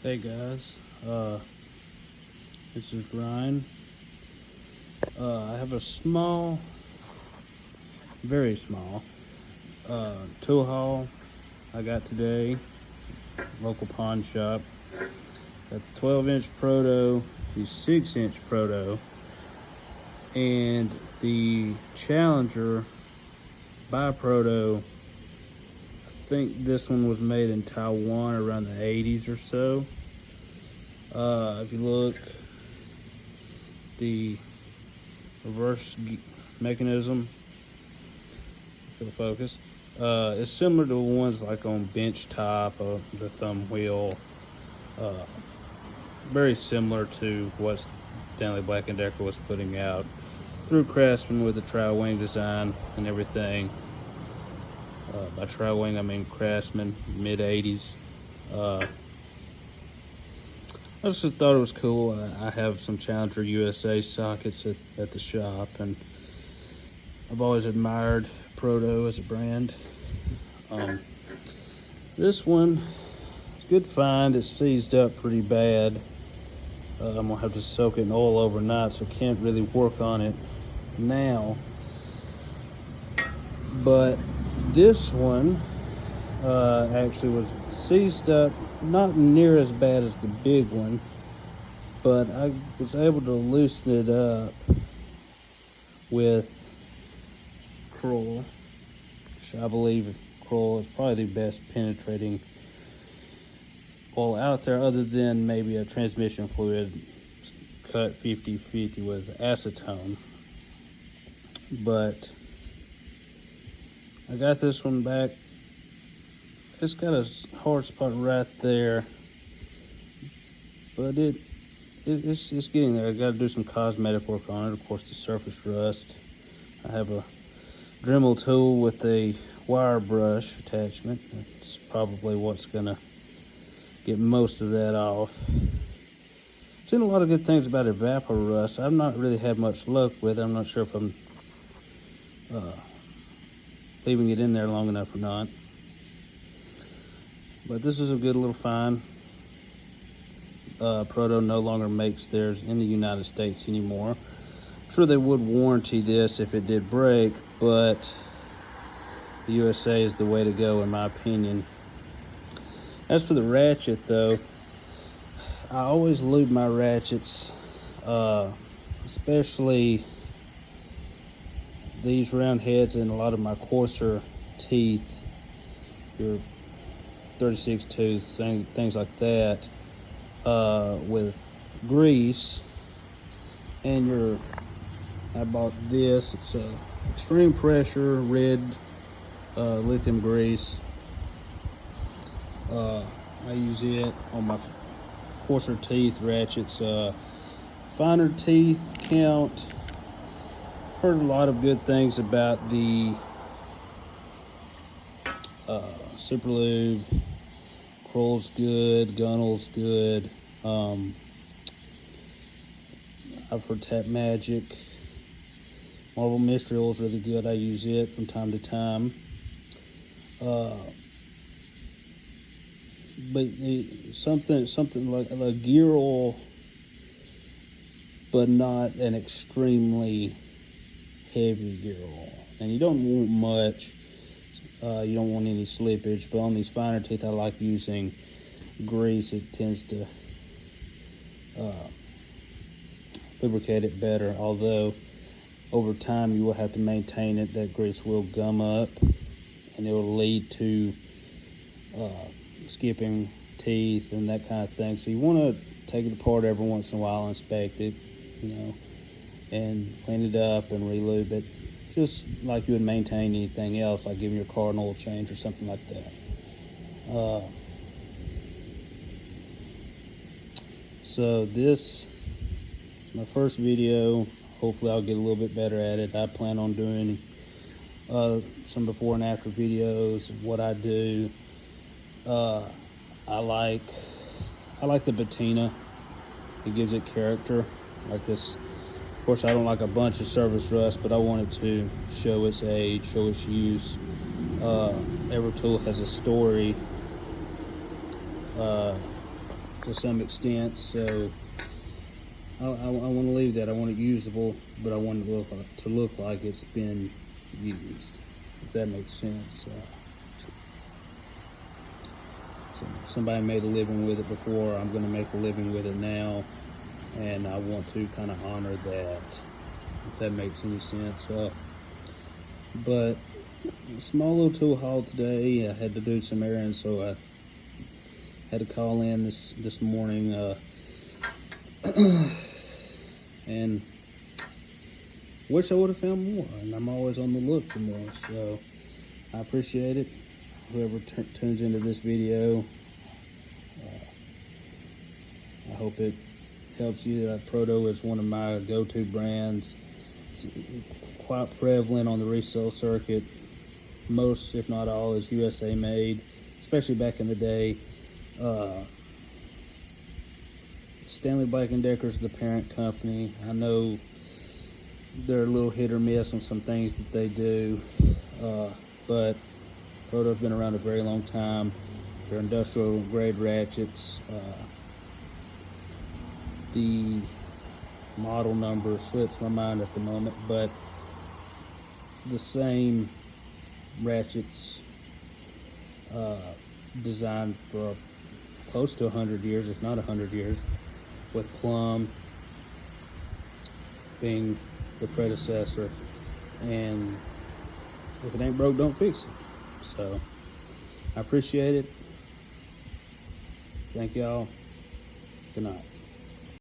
Hey guys, this is Ryan. I have a small, very small, tool haul I got today, local pawn shop. Got 12-inch Proto, the 6-inch Proto, and the Challenger by Proto. I think this one was made in Taiwan around the 80s or so. If you look, the reverse mechanism for the focus is similar to ones like on bench top, the thumb wheel. Very similar to what Stanley Black & Decker was putting out through Craftsman with the tri-wing design and everything. By tri-wing I mean Craftsman, mid-80s. I just thought it was cool. I have some Challenger USA sockets at the shop, and I've always admired Proto as a brand. This one, good find. It's seized up pretty bad. I'm gonna have to soak it in oil overnight, so I can't really work on it now. But this one actually was seized up, not near as bad as the big one, but I was able to loosen it up with Kroll, which I believe Kroll is probably the best penetrating oil out there, other than maybe a transmission fluid cut 50-50 with acetone. But I got this one back. It's got a hard spot right there, but it's getting there. I got to do some cosmetic work on it. Of course, the surface rust. I have a Dremel tool with a wire brush attachment. That's probably what's gonna get most of that off. I've seen a lot of good things about evapor rust. I've not really had much luck with it. I'm not sure if I'm leaving it in there long enough or not. But this is a good little find. Proto no longer makes theirs in the United States anymore. I'm sure they would warranty this if it did break, but the USA is the way to go in my opinion. As for the ratchet though, I always lube my ratchets, especially these round heads and a lot of my coarser teeth, your 36 tooth, things like that, with grease. And I bought this. It's extreme pressure red lithium grease. I use it on my coarser teeth ratchets. Finer teeth count. Heard a lot of good things about the Super Lube. Kroll's good, Gunnel's good. I've heard Tap Magic. Marvel Mystery Oil is really good. I use it from time to time. But something like a gear oil, but not an extremely heavy gear oil. And you don't want much. You don't want any slippage, but on these finer teeth I like using grease. It tends to lubricate it better, although over time you will have to maintain it. That grease will gum up and it will lead to skipping teeth and that kind of thing. So you want to take it apart every once in a while, inspect it, and clean it up and re-lube it, just like you would maintain anything else, like giving your car an oil change or something like that. So this is my first video. Hopefully I'll get a little bit better at it. I plan on doing some before and after videos of what I do. I like the patina. It gives it character, like this. Of course, I don't like a bunch of surface rust, but I wanted to show its age, show its use. Every tool has a story. to some extent. So I want to leave that. I want it usable, but I want it to look like it's been used, if that makes sense. So somebody made a living with it before. I'm going to make a living with it now, and I want to kind of honor that, if that makes any sense. But small little tool haul today. I had to do some errands, so I had to call in this morning, and wish I would have found more. And I'm always on the look for more, so I appreciate it. Whoever tunes into this video, I hope it helps you. Proto is one of my go-to brands. It's quite prevalent on the resale circuit. Most, if not all, is USA made, especially back in the day. Stanley Black & Deckers is the parent company. I know they're a little hit or miss on some things that they do, but Proto's been around a very long time. They're industrial grade ratchets. The model number slips my mind at the moment, but the same ratchets designed for close to 100 years, if not 100 years, with Plum being the predecessor. And if it ain't broke, don't fix it. So I appreciate it. Thank y'all. Good night.